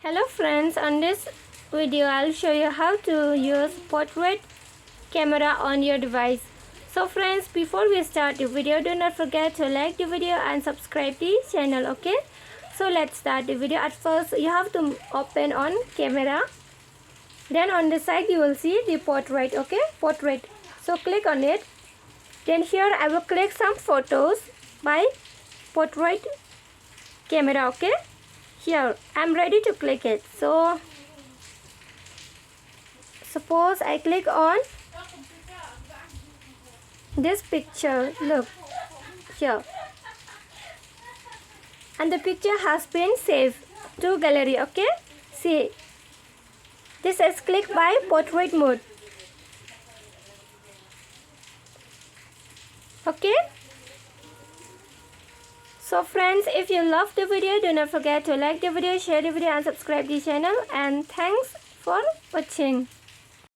Hello friends, on this video I'll show you how to use portrait camera on your device. So friends, before we start the video, do not forget to like the video and subscribe the channel, okay? So let's start the video. At first you have to open on camera. Then on the side you will see the portrait, okay? Portrait. So click on it. Then here I will click some photos by portrait camera, okay? Here I'm ready to click it. So suppose I click on this picture, look here, and the picture has been saved to gallery, okay? See, this is click by portrait mode, okay? So friends, if you love the video, do not forget to like the video, share the video and subscribe the channel, and thanks for watching.